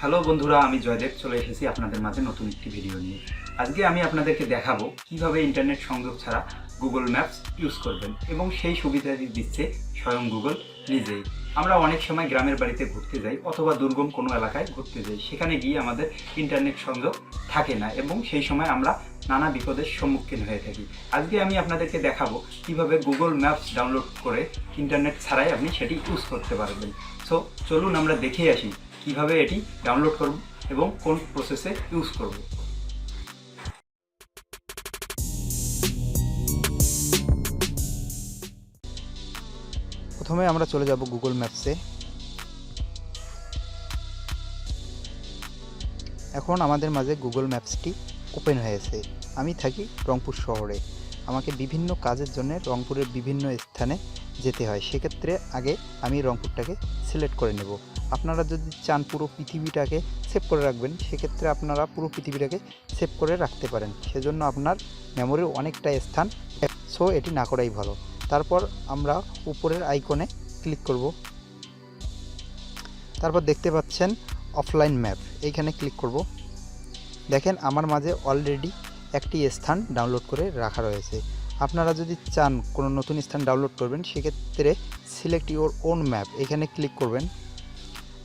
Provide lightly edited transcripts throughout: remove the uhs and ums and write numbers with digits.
Hello বন্ধুরা, আমি জয়দেব চলে এসেছি আপনাদের মাঝে নতুন একটি ভিডিও নিয়ে। আজকে আমি আপনাদেরকে দেখাবো কিভাবে ইন্টারনেট সংযোগ ছাড়া গুগল ম্যাপস ইউজ করবেন এবং সেই সুবিধাটি দিচ্ছে স্বয়ং গুগল নিজেই। আমরা অনেক সময় গ্রামের বাড়িতে ঘুরতে যাই অথবা দুর্গম কোনো এলাকায় ঘুরতে যাই, সেখানে গিয়ে আমাদের ইন্টারনেট সংযোগ থাকে না এবং সেই সময় আমরা নানা বিপদের সম্মুখীন হয়ে থাকি। আজকে আমি আপনাদেরকে দেখাবো কিভাবে গুগল ম্যাপস ডাউনলোড করে ইন্টারনেট ছাড়াই আপনি সেটি ইউজ করতে পারবেন। সো চলুন আমরা দেখে আসি কিভাবে এটি ডাউনলোড করব এবং কোন প্রসেসে ইউজ করব। প্রথমে আমরা চলে যাব গুগল ম্যাপসে। এখন আমাদের মাঝে গুগল ম্যাপসটি ওপেন হয়েছে। আমি থাকি রংপুর শহরে। আমাকে বিভিন্ন কাজের জন্য রংপুরের বিভিন্ন স্থানে যেতে হয়, সেক্ষেত্রে আগে আমি রংপুরটাকে সিলেক্ট করে নেব। আপনারা যদি চান পুরো পৃথিবীটাকে সেভ করে রাখবেন, সেক্ষেত্রে আপনারা পুরো পৃথিবীটাকে সেভ করে রাখতে পারেন, সেজন্য আপনার মেমোরির অনেকটা স্থান, সো এটি না করাই ভালো। তারপর আমরা উপরের আইকনে ক্লিক করব। তারপর দেখতে পাচ্ছেন অফলাইন ম্যাপ, এইখানে ক্লিক করব। দেখেন আমার মাঝে অলরেডি একটি স্থান ডাউনলোড করে রাখা রয়েছে। আপনারা যদি চান কোনো নতুন স্থান ডাউনলোড করবেন, সেক্ষেত্রে সিলেক্ট ইওর ওন ম্যাপ এখানে ক্লিক করবেন।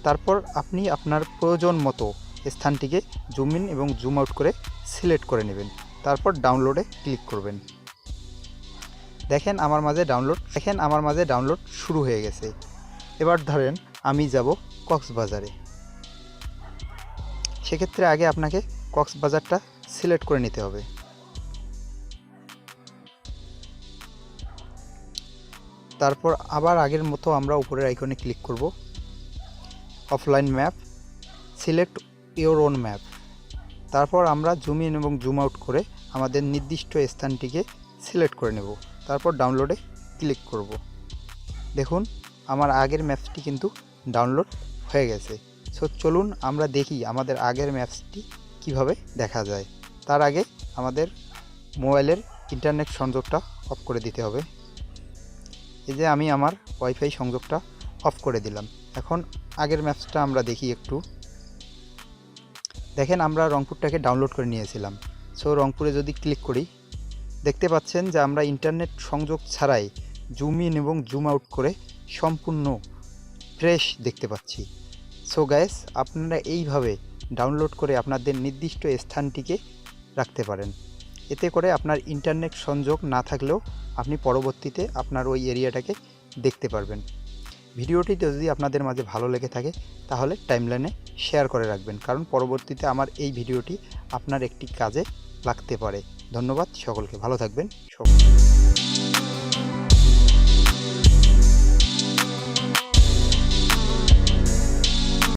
তারপর আপনি আপনার প্রয়োজন মতো স্থানটিকে জুম ইন এবং জুম আউট করে সিলেক্ট করে নেবেন। তারপর ডাউনলোডে ক্লিক করবেন। দেখেন আমার মাঝে ডাউনলোড শুরু হয়ে গেছে। এবার ধরেন আমি যাব কক্সবাজারে, সেক্ষেত্রে আগে আপনাকে কক্সবাজারটা সিলেক্ট করে নিতে হবে। তারপর আবার আগের মতো আমরা উপরের আইকনে ক্লিক করব। Offline map, select your own map. তারপর আমরা জুম ইন এবং জুম আউট করে আমাদের নির্দিষ্ট স্থানটিকে সিলেক্ট করে নেব। তারপর ডাউনলোডে ক্লিক করব। দেখুন আমার আগের ম্যাপসটি কিন্তু ডাউনলোড হয়ে গেছে। সো চলুন আমরা দেখি আমাদের আগের ম্যাপসটি কিভাবে দেখা যায়। তার আগে আমাদের মোবাইলের ইন্টারনেট সংযোগটা অফ করে দিতে হবে। এই যে আমি আমার ওয়াইফাই সংযোগটা অফ করে দিলাম। এখন আগের ম্যাপসটা আমরা দেখি একটু। দেখেন আমরা রংপুরটাকে ডাউনলোড করে নিয়েছিলাম। সো রংপুরে যদি ক্লিক করি, দেখতে পাচ্ছেন যে আমরা ইন্টারনেট সংযোগ ছাড়াই জুম ইন এবং জুম আউট করে সম্পূর্ণ ফ্রেশ দেখতে পাচ্ছি। সো গাইস, আপনারা এইভাবে ডাউনলোড করে আপনাদের নির্দিষ্ট স্থানটিকে রাখতে পারেন। এতে করে আপনার ইন্টারনেট সংযোগ না থাকলেও আপনি পরবর্তীতে আপনার ওই এরিয়াটাকে দেখতে পারবেন। ভিডিওটি যদি আপনাদের মাঝে ভালো লেগে থাকে তাহলে টাইমলাইনে শেয়ার করে রাখবেন, কারণ পরবর্তীতে আমার এই ভিডিওটি আপনার একটি কাজে লাগতে পারে। ধন্যবাদ সকলকে, ভালো থাকবেন সকলে।